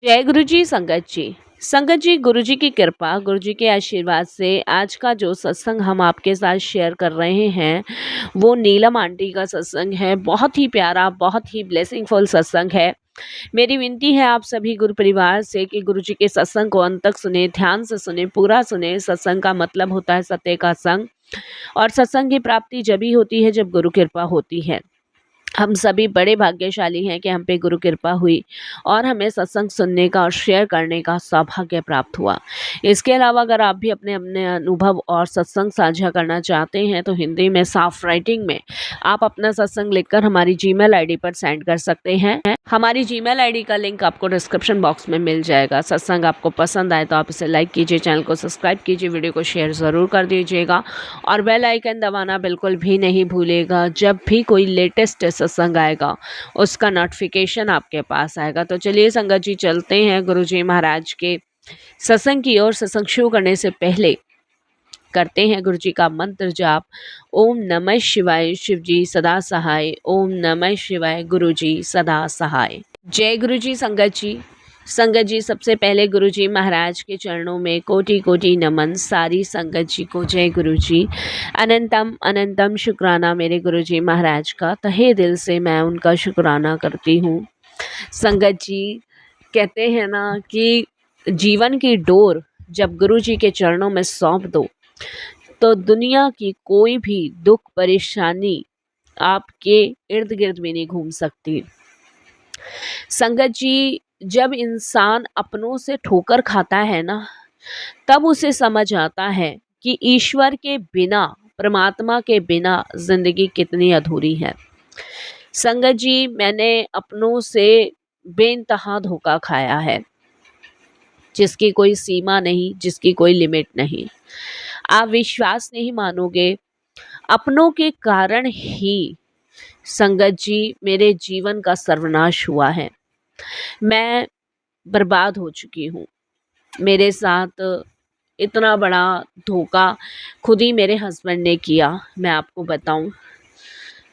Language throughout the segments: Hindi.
जय गुरु जी। संगत जी, गुरु जी की कृपा, गुरु जी के आशीर्वाद से आज का जो सत्संग हम आपके साथ शेयर कर रहे हैं वो नीलम आंटी का सत्संग है। बहुत ही प्यारा, बहुत ही ब्लेसिंगफुल सत्संग है। मेरी विनती है आप सभी गुरु परिवार से कि गुरु जी के सत्संग को अंत तक सुने, ध्यान से सुने, पूरा सुने। सत्संग का मतलब होता है सत्य का संग, और सत्संग की प्राप्ति जब ही होती है जब गुरु कृपा होती है। हम सभी बड़े भाग्यशाली हैं कि हम पे गुरु कृपा हुई और हमें सत्संग सुनने का और शेयर करने का सौभाग्य प्राप्त हुआ। इसके अलावा अगर आप भी अपने अपने अनुभव और सत्संग साझा करना चाहते हैं तो हिंदी में साफ राइटिंग में आप अपना सत्संग लिखकर हमारी जीमेल आईडी पर सेंड कर सकते हैं। हमारी जीमेल आईडी का लिंक आपको डिस्क्रिप्शन बॉक्स में मिल जाएगा। सत्संग आपको पसंद आए तो आप इसे लाइक कीजिए, चैनल को सब्सक्राइब कीजिए, वीडियो को शेयर ज़रूर कर दीजिएगा और बेल आइकन दबाना बिल्कुल भी नहीं भूलिएगा। जब भी कोई लेटेस्ट सत्संग आएगा उसका नोटिफिकेशन आपके पास आएगा। तो चलिए संगत जी, चलते हैं गुरु जी महाराज के सत्संग की ओर। सत्संग शुरू करने से पहले करते हैं गुरु जी का मंत्र जाप। ओम नमः शिवाय, शिव जी सदा सहाय। ओम नमः शिवाय, गुरु जी सदा सहाय। जय गुरु जी। संगत जी, सबसे पहले गुरु जी महाराज के चरणों में कोटि कोटि नमन। सारी संगत जी को जय गुरु जी। अनंतम अनंतम शुक्राना मेरे गुरु जी महाराज का, तहे दिल से मैं उनका शुक्राना करती हूँ। संगत जी, कहते हैं ना कि जीवन की डोर जब गुरु जी के चरणों में सौंप दो तो दुनिया की कोई भी दुख परेशानी आपके इर्द गिर्द भी नहीं घूम सकती। संगत जी, जब इंसान अपनों से ठोकर खाता है ना, तब उसे समझ आता है कि ईश्वर के बिना, परमात्मा के बिना जिंदगी कितनी अधूरी है। संगत जी, मैंने अपनों से बेइंतहा धोखा खाया है, जिसकी कोई सीमा नहीं, जिसकी कोई लिमिट नहीं। आप विश्वास नहीं मानोगे, अपनों के कारण ही संगत जी मेरे जीवन का सर्वनाश हुआ है। मैं बर्बाद हो चुकी हूँ। मेरे साथ इतना बड़ा धोखा खुद ही मेरे हस्बैंड ने किया, मैं आपको बताऊं।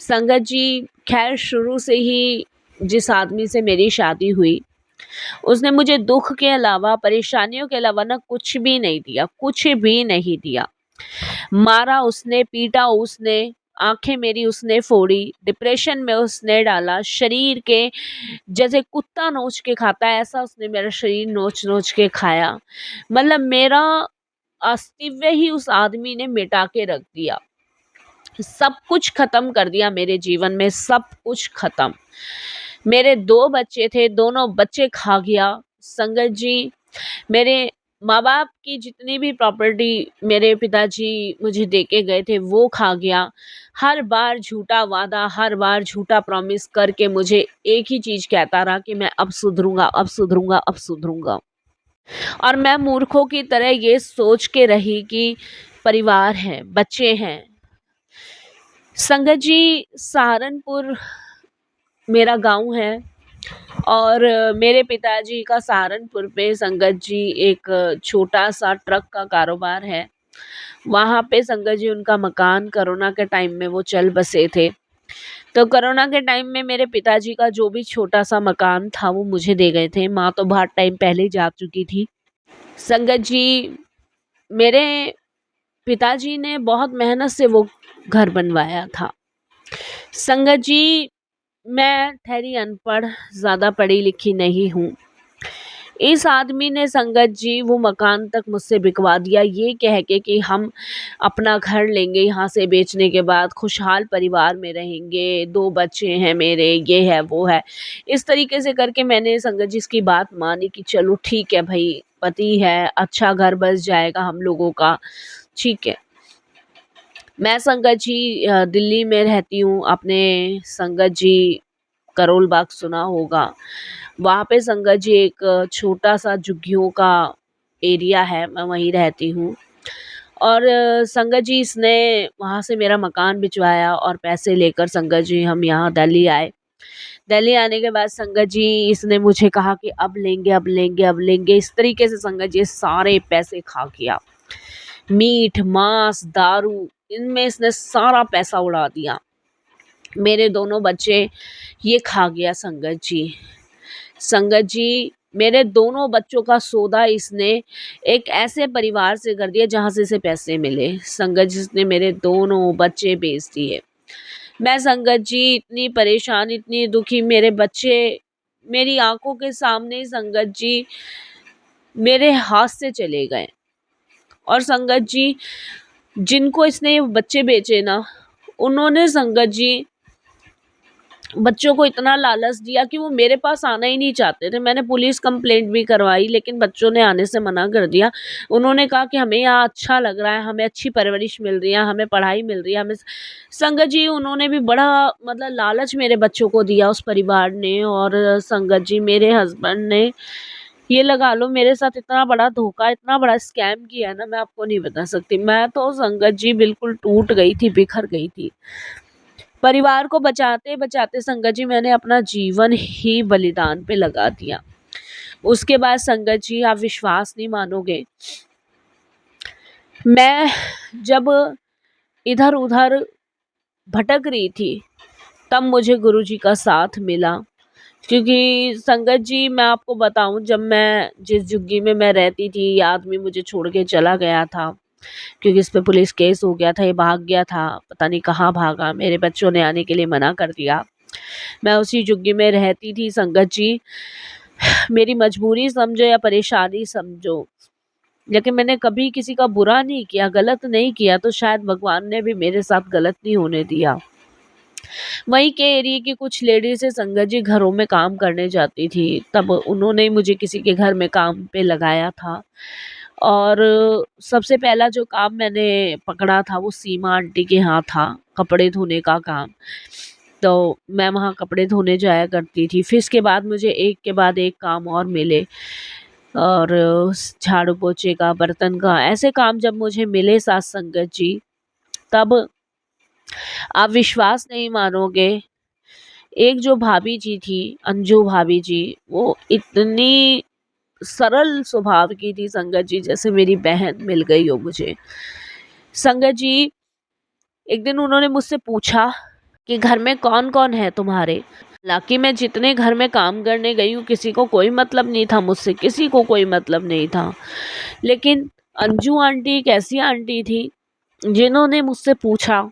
संगत जी, खैर शुरू से ही जिस आदमी से मेरी शादी हुई उसने मुझे दुख के अलावा, परेशानियों के अलावा ना कुछ भी नहीं दिया, कुछ भी नहीं दिया। मारा उसने, पीटा उसने, आंखें मेरी उसने फोड़ी, डिप्रेशन में उसने डाला, शरीर के जैसे कुत्ता नोच के खाता है ऐसा उसने मेरा शरीर नोच नोच के खाया। मतलब मेरा अस्तित्व ही उस आदमी ने मिटा के रख दिया। सब कुछ खत्म कर दिया मेरे जीवन में, सब कुछ खत्म। मेरे 2 बच्चे थे, दोनों बच्चे खा गया। संगत जी, मेरे माँ बाप की जितनी भी प्रॉपर्टी मेरे पिताजी मुझे देके गए थे वो खा गया। हर बार झूठा वादा, हर बार झूठा प्रॉमिस करके मुझे एक ही चीज कहता रहा कि मैं अब सुधरूंगा, अब सुधरूंगा, अब सुधरूंगा। और मैं मूर्खों की तरह ये सोच के रही कि परिवार है, बच्चे हैं। संगत जी, सहारनपुर मेरा गांव है और मेरे पिताजी का सहारनपुर पे संगत जी एक छोटा सा ट्रक का कारोबार है। वहाँ पे संगत जी उनका मकान कोरोना के टाइम में वो चल बसे थे। तो कोरोना के टाइम में मेरे पिताजी का जो भी छोटा सा मकान था वो मुझे दे गए थे। माँ तो बहुत टाइम पहले ही जा चुकी थी। संगत जी, मेरे पिताजी ने बहुत मेहनत से वो घर बनवाया था। संगत जी, मैं ठहरी अनपढ़, ज़्यादा पढ़ी लिखी नहीं हूँ। इस आदमी ने संगत जी वो मकान तक मुझसे बिकवा दिया, ये कह के कि हम अपना घर लेंगे यहाँ से बेचने के बाद, खुशहाल परिवार में रहेंगे, 2 बच्चे हैं मेरे, ये है वो है। इस तरीके से करके मैंने संगत जी इसकी बात मानी कि चलो ठीक है भाई, पति है, अच्छा घर बस जाएगा हम लोगों का, ठीक है। मैं संगत जी दिल्ली में रहती हूँ। आपने संगत जी करोल बाग सुना होगा। वहाँ पे संगत जी एक छोटा सा झुग्गियों का एरिया है, मैं वहीं रहती हूँ। और संगत जी इसने वहाँ से मेरा मकान बिचवाया और पैसे लेकर संगत जी हम यहाँ दिल्ली आए। दिल्ली आने के बाद संगत जी इसने मुझे कहा कि अब लेंगे, अब लेंगे, अब लेंगे। इस तरीके से संगत जी सारे पैसे खा गया। मीट, मांस, दारू, इनमें इसने सारा पैसा उड़ा दिया। मेरे दोनों बच्चे ये खा गया संगत जी। संगत जी, मेरे दोनों बच्चों का सौदा इसने एक ऐसे परिवार से कर दिया जहाँ से इसे पैसे मिले। संगत जी, इसने मेरे दोनों बच्चे बेच दिए। मैं संगत जी इतनी परेशान, इतनी दुखी, मेरे बच्चे मेरी आंखों के सामने ही संगत जी मेरे हाथ से चले गए। और संगत जी, जिनको इसने ये बच्चे बेचे ना, उन्होंने संगत जी बच्चों को इतना लालच दिया कि वो मेरे पास आना ही नहीं चाहते थे। मैंने पुलिस कंप्लेंट भी करवाई, लेकिन बच्चों ने आने से मना कर दिया। उन्होंने कहा कि हमें यहाँ अच्छा लग रहा है, हमें अच्छी परवरिश मिल रही है, हमें पढ़ाई मिल रही है, हमें संगत जी उन्होंने भी बड़ा मतलब लालच मेरे बच्चों को दिया उस परिवार ने। और संगत जी मेरे हस्बैंड ने, ये लगा लो, मेरे साथ इतना बड़ा धोखा, इतना बड़ा स्कैम किया ना, मैं आपको नहीं बता सकती। मैं तो संगत जी बिल्कुल टूट गई थी, बिखर गई थी। परिवार को बचाते बचाते संगत जी मैंने अपना जीवन ही बलिदान पे लगा दिया। उसके बाद संगत जी, आप विश्वास नहीं मानोगे, मैं जब इधर उधर भटक रही थी तब मुझे गुरुजी का साथ मिला। क्योंकि संगत जी मैं आपको बताऊं, जब मैं जिस झुग्गी में मैं रहती थी, ये आदमी मुझे छोड़ के चला गया था, क्योंकि इस पे पुलिस केस हो गया था, ये भाग गया था, पता नहीं कहाँ भागा, मेरे बच्चों ने आने के लिए मना कर दिया। मैं उसी झुग्गी में रहती थी संगत जी। मेरी मजबूरी समझो या परेशानी समझो, लेकिन मैंने कभी किसी का बुरा नहीं किया, गलत नहीं किया, तो शायद भगवान ने भी मेरे साथ गलत नहीं होने दिया। वहीं के एरिया की कुछ लेडीज से संगत जी घरों में काम करने जाती थी, तब उन्होंने मुझे किसी के घर में काम पे लगाया था। और सबसे पहला जो काम मैंने पकड़ा था वो सीमा आंटी के यहाँ था, कपड़े धोने का काम। तो मैं वहाँ कपड़े धोने जाया करती थी। फिर इसके बाद मुझे एक के बाद एक काम और मिले, और झाड़ू पोछे का, बर्तन का, ऐसे काम जब मुझे मिले साथ संगत जी, तब आप विश्वास नहीं मानोगे, एक जो भाभी जी थी, अंजू भाभी जी, वो इतनी सरल स्वभाव की थी संगत जी, जैसे मेरी बहन मिल गई हो मुझे। संगत जी, एक दिन उन्होंने मुझसे पूछा कि घर में कौन कौन है तुम्हारे। हालांकि मैं जितने घर में काम करने गई हूँ, किसी को कोई मतलब नहीं था मुझसे, किसी को कोई मतलब नहीं था। लेकिन अंजू आंटी एक ऐसी आंटी थी जिन्होंने मुझसे पूछा,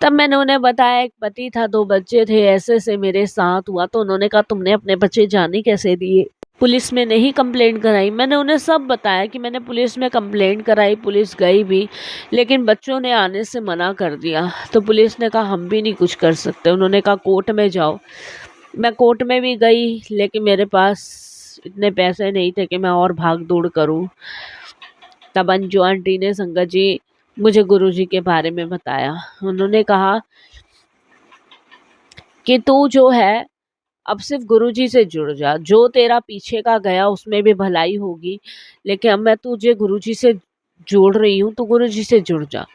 तब मैंने उन्हें बताया एक पति था, 2 बच्चे थे, ऐसे से मेरे साथ हुआ। तो उन्होंने कहा तुमने अपने बच्चे जाने कैसे दिए, पुलिस में नहीं कंप्लेंट कराई। मैंने उन्हें सब बताया कि मैंने पुलिस में कंप्लेंट कराई, पुलिस गई भी, लेकिन बच्चों ने आने से मना कर दिया। तो पुलिस ने कहा हम भी नहीं कुछ कर सकते, उन्होंने कहा कोर्ट में जाओ। मैं कोर्ट में भी गई, लेकिन मेरे पास इतने पैसे नहीं थे कि मैं और भाग दौड़ करूं। तब अंजू आंटी ने संगत जी मुझे गुरुजी के बारे में बताया। उन्होंने कहा कि तू जो है अब सिर्फ गुरुजी से जुड़ जा, जो तेरा पीछे का गया उसमें भी भलाई होगी, लेकिन अब मैं तुझे गुरुजी से जोड़ रही हूँ, तो गुरुजी से जुड़ जा।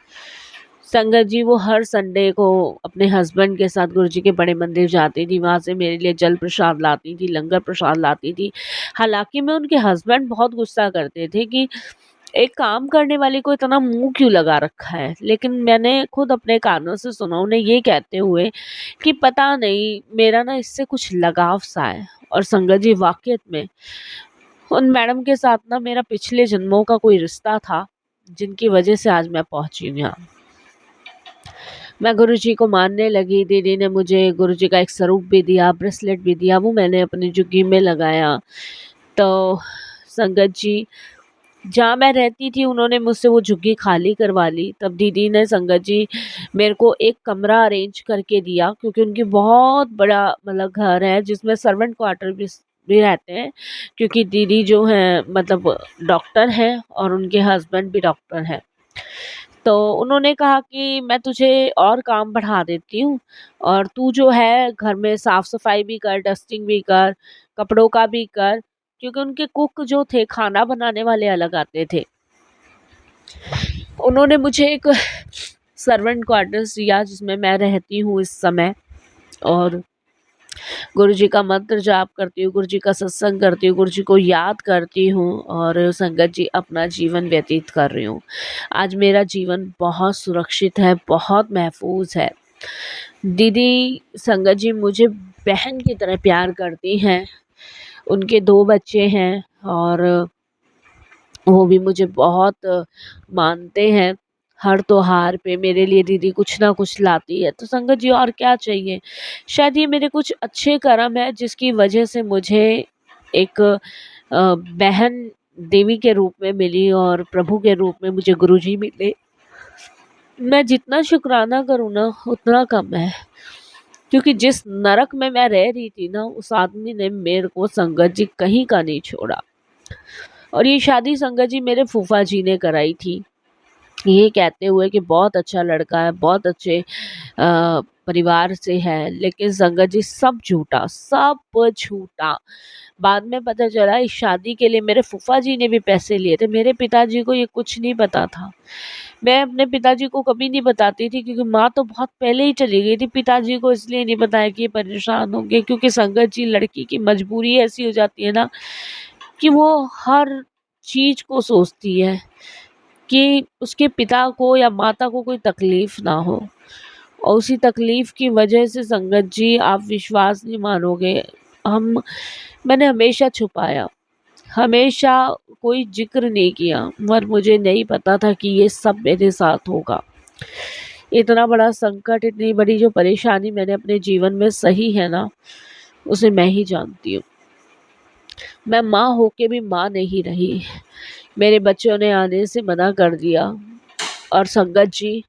संगत जी, वो हर संडे को अपने हस्बैंड के साथ गुरुजी के बड़े मंदिर जाती थी, वहाँ से मेरे लिए जल प्रसाद लाती थी, लंगर प्रसाद लाती थी। हालांकि मैं उनके हस्बैंड बहुत गुस्सा करते थे कि एक काम करने वाले को इतना मुंह क्यों लगा रखा है, लेकिन मैंने खुद अपने कानों से सुना उन्हें ये कहते हुए कि पता नहीं मेरा ना इससे कुछ लगाव सा है। और संगत जी, वाकई में उन मैडम के साथ ना मेरा पिछले जन्मों का कोई रिश्ता था, जिनकी वजह से आज मैं पहुंची हूँ यहाँ। मैं गुरुजी को मानने लगी। दीदी ने मुझे गुरुजी का एक स्वरूप भी दिया, ब्रेसलेट भी दिया, वो मैंने अपनी जुग्गी में लगाया। तो संगत जी, जहाँ मैं रहती थी उन्होंने मुझसे वो झुग्गी खाली करवा ली। तब दीदी ने संगत जी मेरे को एक कमरा अरेंज करके दिया, क्योंकि उनकी बहुत बड़ा मतलब घर है, जिसमें सर्वेंट क्वार्टर भी रहते हैं, क्योंकि दीदी जो है मतलब डॉक्टर हैं और उनके हस्बैंड भी डॉक्टर हैं। तो उन्होंने कहा कि मैं तुझे और काम बढ़ा देती हूँ, और तू जो है घर में साफ सफाई भी कर, डस्टिंग भी कर, कपड़ों का भी कर, क्योंकि उनके कुक जो थे, खाना बनाने वाले अलग आते थे। उन्होंने मुझे एक सर्वेंट क्वार्टर्स दिया जिसमें मैं रहती हूँ इस समय, और गुरुजी का मंत्र जाप करती हूँ, गुरुजी का सत्संग करती हूँ, गुरुजी को याद करती हूँ, और संगत जी अपना जीवन व्यतीत कर रही हूँ। आज मेरा जीवन बहुत सुरक्षित है, बहुत महफूज है। दीदी संगत जी मुझे बहन की तरह प्यार करती हैं। उनके 2 बच्चे हैं और वो भी मुझे बहुत मानते हैं। हर त्योहार पे मेरे लिए दीदी कुछ ना कुछ लाती है। तो संगत जी और क्या चाहिए? शायद ये मेरे कुछ अच्छे कर्म है जिसकी वजह से मुझे एक बहन देवी के रूप में मिली और प्रभु के रूप में मुझे गुरुजी मिले। मैं जितना शुक्राना करूँ ना उतना कम है, क्योंकि जिस नरक में मैं रह रही थी ना उस आदमी ने मेरे को संगत जी कहीं का नहीं छोड़ा। और ये शादी संगत जी मेरे फूफा जी ने कराई थी, ये कहते हुए कि बहुत अच्छा लड़का है, बहुत अच्छे परिवार से है। लेकिन संगत जी सब झूठा, सब झूठा। बाद में पता चला इस शादी के लिए मेरे फूफा जी ने भी पैसे लिए थे। मेरे पिताजी को ये कुछ नहीं पता था। मैं अपने पिताजी को कभी नहीं बताती थी, क्योंकि माँ तो बहुत पहले ही चली गई थी। पिताजी को इसलिए नहीं बताया कि ये परेशान होंगे, क्योंकि संगत जी लड़की की मजबूरी ऐसी हो जाती है ना कि वो हर चीज़ को सोचती है कि उसके पिता को या माता को कोई तकलीफ़ ना हो। और उसी तकलीफ़ की वजह से संगत जी आप विश्वास नहीं मानोगे, मैंने हमेशा छुपाया, हमेशा कोई ज़िक्र नहीं किया, पर मुझे नहीं पता था कि ये सब मेरे साथ होगा। इतना बड़ा संकट, इतनी बड़ी जो परेशानी मैंने अपने जीवन में सही है ना, उसे मैं ही जानती हूँ। मैं माँ होके भी माँ नहीं रही। मेरे बच्चों ने आने से मना कर दिया। और संगत जी,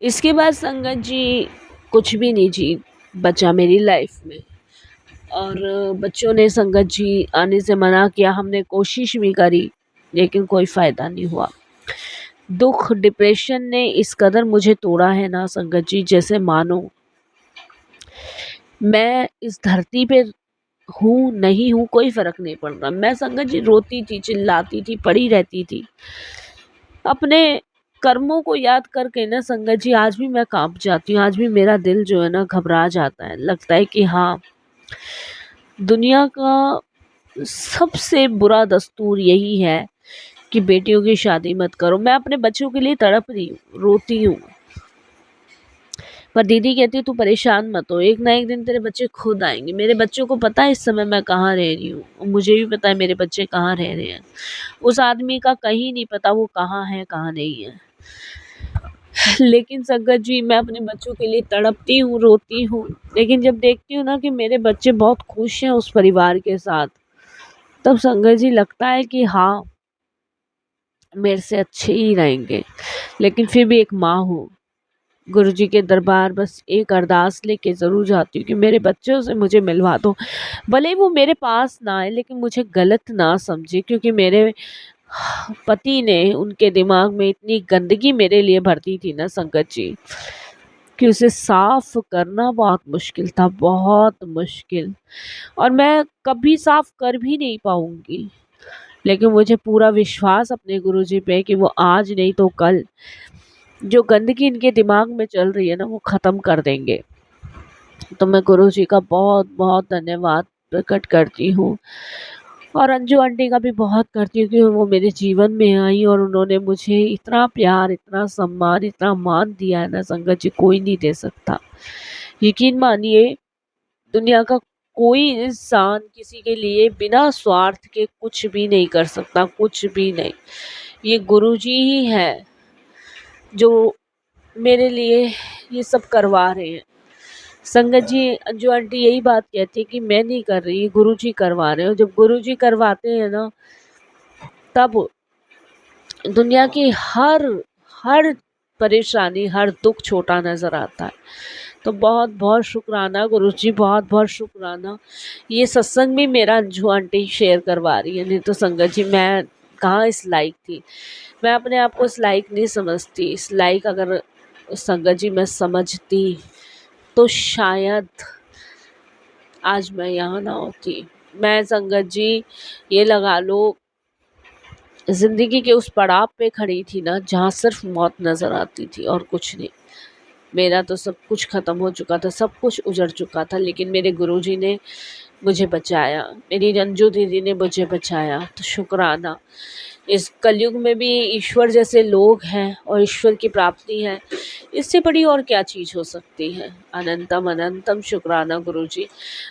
इसके बाद संगत जी कुछ भी नहीं जी बचा मेरी लाइफ में। और बच्चों ने संगत जी आने से मना किया, हमने कोशिश भी करी लेकिन कोई फ़ायदा नहीं हुआ। दुख, डिप्रेशन ने इस कदर मुझे तोड़ा है ना संगत जी, जैसे मानो मैं इस धरती पे हूँ नहीं हूँ कोई फ़र्क नहीं पड़ रहा। मैं संगत जी रोती थी, चिल्लाती थी, पड़ी रहती थी। अपने कर्मों को याद करके ना संगत जी आज भी मैं काँप जाती हूँ। आज भी मेरा दिल जो है ना घबरा जाता है। लगता है कि हाँ, दुनिया का सबसे बुरा दस्तूर यही है कि बेटियों की शादी मत करो। मैं अपने बच्चों के लिए तड़प रही हूँ, रोती हूँ, पर दीदी कहती है तू परेशान मत हो, एक ना एक दिन तेरे बच्चे खुद आएंगे। मेरे बच्चों को पता है इस समय मैं कहाँ रह रही हूँ, और मुझे भी पता है मेरे बच्चे कहाँ रह रहे हैं। उस आदमी का कहीं नहीं पता वो कहाँ है कहाँ नहीं है। लेकिन संगत जी मैं अपने बच्चों के लिए तड़पती हूँ, रोती हूँ, लेकिन जब देखती हूँ ना कि मेरे बच्चे बहुत खुश हैं उस परिवार के साथ, तब संगत जी लगता है कि हाँ, मेरे से अच्छे ही रहेंगे। लेकिन फिर भी एक माँ हूँ, गुरुजी के दरबार बस एक अरदास लेके ज़रूर जाती हूँ कि मेरे बच्चों से मुझे मिलवा दो। भले ही वो मेरे पास ना आए, लेकिन मुझे गलत ना समझे, क्योंकि मेरे पति ने उनके दिमाग में इतनी गंदगी मेरे लिए भर दी थी ना संगत जी, कि उसे साफ करना बहुत मुश्किल था, बहुत मुश्किल। और मैं कभी साफ कर भी नहीं पाऊंगी, लेकिन मुझे पूरा विश्वास अपने गुरुजी पे कि वो आज नहीं तो कल जो गंदगी इनके दिमाग में चल रही है ना वो ख़त्म कर देंगे। तो मैं गुरुजी का बहुत बहुत धन्यवाद प्रकट करती हूँ। और अंजू आंटी का भी बहुत करती हूँ कि वो मेरे जीवन में आई और उन्होंने मुझे इतना प्यार, इतना सम्मान, इतना मान दिया है ना संगत जी, कोई नहीं दे सकता। यकीन मानिए, दुनिया का कोई इंसान किसी के लिए बिना स्वार्थ के कुछ भी नहीं कर सकता, कुछ भी नहीं। ये गुरुजी ही है जो मेरे लिए ये सब करवा रहे हैं। संगत जी, अंजू आंटी यही बात कहती है कि मैं नहीं कर रही, गुरुजी करवा रहे हो। जब गुरुजी करवाते हैं ना, तब दुनिया की हर परेशानी, हर दुख छोटा नज़र आता है। तो बहुत बहुत शुक्राना गुरुजी, बहुत बहुत शुक्राना। ये सत्संग भी मेरा अंजू आंटी शेयर करवा रही है, नहीं तो संगत जी मैं कहाँ इस लायक थी। मैं अपने आप को इस लायक नहीं समझती। इस लायक अगर संगत जी मैं समझती तो शायद आज मैं यहाँ ना होती। मैं संगत जी ये लगा लो, ज़िंदगी के उस पड़ाव पे खड़ी थी ना जहाँ सिर्फ मौत नज़र आती थी और कुछ नहीं। मेरा तो सब कुछ ख़त्म हो चुका था, सब कुछ उजड़ चुका था, लेकिन मेरे गुरुजी ने मुझे बचाया, मेरी रंजू दीदी ने मुझे बचाया, तो शुक्राना। इस कलयुग में भी ईश्वर जैसे लोग हैं और ईश्वर की प्राप्ति है, इससे बड़ी और क्या चीज़ हो सकती है। अनंतम अनंतम शुक्राना गुरुजी,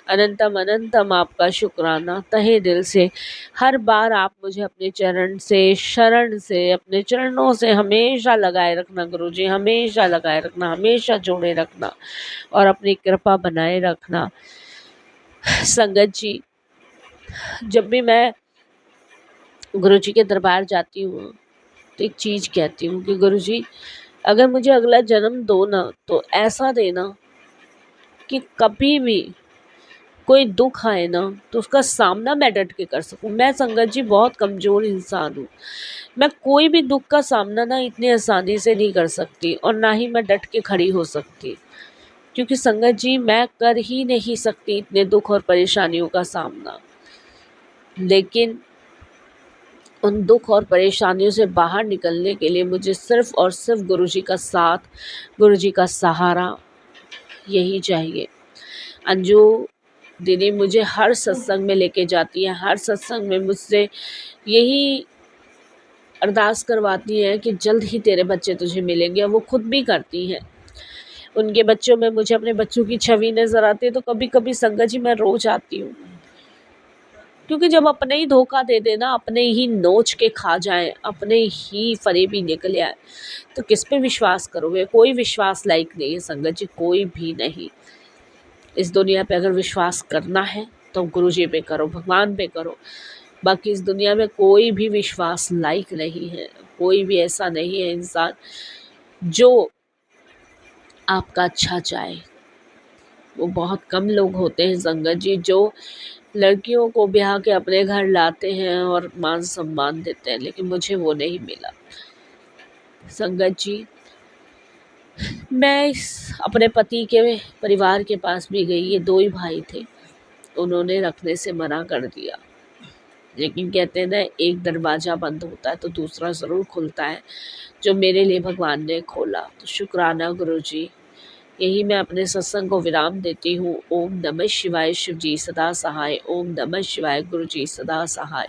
अनंतम अनंतम आपका शुक्राना तहे दिल से। हर बार आप मुझे अपने चरण से, शरण से, अपने चरणों से हमेशा लगाए रखना गुरुजी, हमेशा लगाए रखना, हमेशा जोड़े रखना और अपनी कृपा बनाए रखना। संगत जी, जब भी मैं गुरुजी के दरबार जाती हूँ तो एक चीज़ कहती हूँ कि गुरुजी, अगर मुझे अगला जन्म दो ना तो ऐसा देना कि कभी भी कोई दुख आए ना तो उसका सामना मैं डट के कर सकूं। मैं संगत जी बहुत कमज़ोर इंसान हूँ, मैं कोई भी दुख का सामना ना इतनी आसानी से नहीं कर सकती और ना ही मैं डट के खड़ी हो सकती, क्योंकि संगत जी मैं कर ही नहीं सकती इतने दुख और परेशानियों का सामना। लेकिन उन दुख और परेशानियों से बाहर निकलने के लिए मुझे सिर्फ़ और सिर्फ़ गुरुजी का साथ, गुरुजी का सहारा यही चाहिए। अंजू दीदी मुझे हर सत्संग में लेके जाती है, हर सत्संग में मुझसे यही अरदास करवाती हैं कि जल्द ही तेरे बच्चे तुझे मिलेंगे, और वो खुद भी करती हैं। उनके बच्चों में मुझे अपने बच्चों की छवि नज़र आती है, तो कभी-कभी संगत जी मैं रो जाती हूँ। क्योंकि जब अपने ही धोखा दे देना, अपने ही नोच के खा जाएँ, अपने ही फरेबी निकल आए, तो किस पे विश्वास करोगे? कोई विश्वास लायक नहीं है संगत जी, कोई भी नहीं। इस दुनिया पे अगर विश्वास करना है तो गुरुजी पे करो, भगवान पे करो। बाकी इस दुनिया में कोई भी विश्वास लायक नहीं है, कोई भी ऐसा नहीं है इंसान जो आपका अच्छा चाहे। वो बहुत कम लोग होते हैं संगत जी जो लड़कियों को ब्याह के अपने घर लाते हैं और मान सम्मान देते हैं, लेकिन मुझे वो नहीं मिला। संगत जी, मैं अपने पति के परिवार के पास भी गई, ये 2 ही भाई थे, उन्होंने रखने से मना कर दिया। लेकिन कहते हैं ना, एक दरवाज़ा बंद होता है तो दूसरा ज़रूर खुलता है, जो मेरे लिए भगवान ने खोला। तो शुक्राना गुरुजी। यही मैं अपने सत्संग को विराम देती हूँ। ओम नमः शिवाय। शिव जी सदा सहाय। ओम नमः शिवाय। गुरुजी सदा सहाय।